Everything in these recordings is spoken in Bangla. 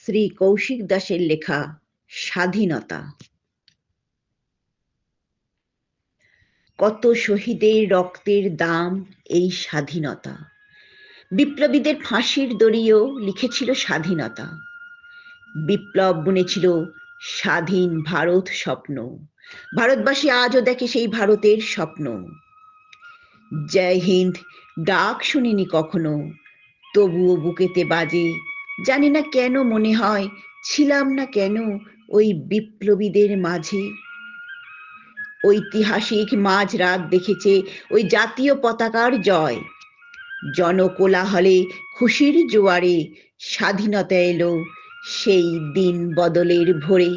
শ্রী কৌশিক দাসের লেখা স্বাধীনতা। কত শহীদের রক্তের দাম এই স্বাধীনতা। বিপ্লবীদের ফাঁসির দড়িও লিখেছিল স্বাধীনতা। বিপ্লব বুনেছিল স্বাধীন ভারত স্বপ্ন। ভারতবাসী আজও দেখে সেই ভারতের স্বপ্ন। জয় হিন্দ ডাক শুনিনি কখনো, তবুও বুকেতে বাজে। জানি না কেন মনে হয় ছিলাম না কেন ওই বিপ্লবীদের মাঝে। ঐতিহাসিক মাঝরাত দেখেছে ওই জাতীয় পতাকার জয়। জনকোলাহলে খুশির জোয়ারে স্বাধীনতা এলো সেই দিন বদলের ভোরে।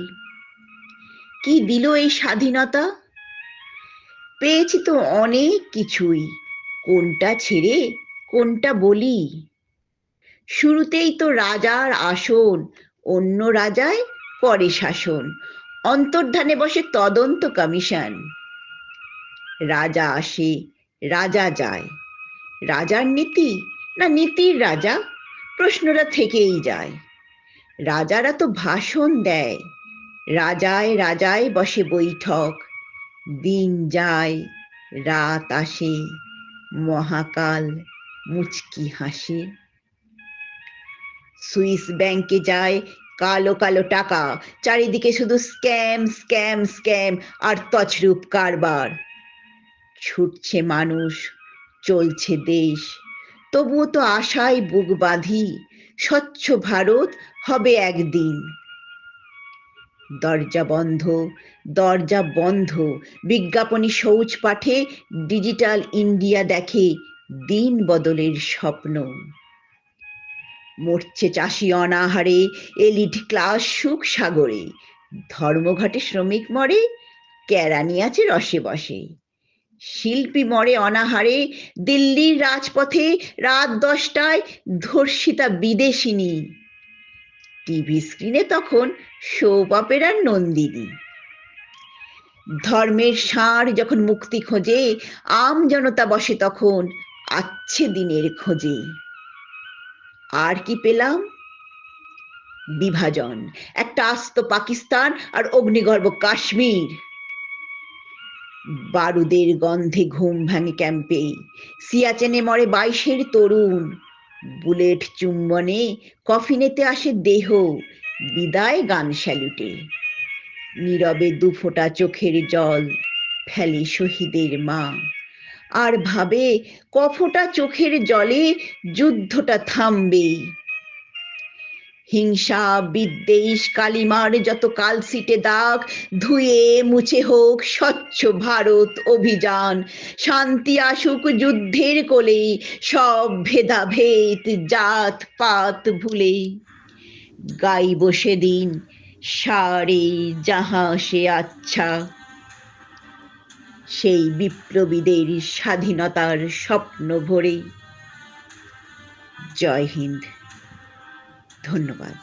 কি দিল এই স্বাধীনতা? পেয়েছি তো অনেক কিছুই, কোনটা ছেড়ে কোনটা বলি। শুরুতেই তো রাজার আসন, অন্য রাজায় করে শাসন। অন্তর্ধানে বসে তদন্ত কমিশন। রাজা আসে রাজা যায়, রাজার নীতি না নীতির রাজা? প্রশ্নটা থেকেই যায়। রাজারা তো ভাষণ দেয়, রাজায় রাজায় বসে বৈঠক। দিন যায় রাত আসে, মহাকাল মুচকি হাসে। সুইস ব্যাংকে যায় কালো কালো টাকা, চারিদিকে শুধু স্ক্যাম স্ক্যাম স্ক্যাম আর তছরূপ কারবার। ছুটছে মানুষ, চলছে দেশ, তবুও তো আশায় বুক বাঁধি স্বচ্ছ ভারত হবে একদিন। দরজা বন্ধ দরজা বন্ধ, বিজ্ঞাপনী শৌচ পাঠে ডিজিটাল ইন্ডিয়া দেখে দিন বদলের স্বপ্ন। মরছে চাষি অনাহারে, এলিট ক্লাস সুখ সাগরে। ধর্মঘটে শ্রমিক মরে, কেরানি আছে রসে বসে। শিল্পী মরে অনাহারে, দিল্লির রাজপথে রাত 10টায় ধর্ষিতা বিদেশিনী। টিভি স্ক্রিনে তখন সোপ অপেরার নন্দিনী। ধর্মের ষাঁড় যখন মুক্তি খোঁজে, আম জনতা বসে তখন আচ্ছে দিনের খোঁজে। আর কি পেলাম? বিভাজন, একটা আস্ত পাকিস্তান আর অগ্নিগর্ভ কাশ্মীর। বারুদের গন্ধে ঘুম ভাঙে ক্যাম্পে, সিয়াচেনে মরে 22-এর তরুণ। বুলেট চুম্বনে কফিনেতে আসে দেহ, বিদায় গান স্যালুটে। নীরবে দুফোঁটা চোখের জল ফেলে শহীদের মা, আর ভাবে কফোঁটা চোখের জলে যুদ্ধটা থামবে। হিংসা বিদ্বেষ কালিমার যত কালশিটে দাগ ধুয়ে মুছে হোক স্বচ্ছ ভারত অভিযান। শান্তি আসুক যুদ্ধের কোলে, সব ভেদাভেদ জাত পাত ভুলে। গাইব সেদিন সারে যাহা সে আচ্ছা, সেই বিপ্লবীদের স্বাধীনতার স্বপ্ন ভরে। জয় হিন্দ, ধন্যবাদ।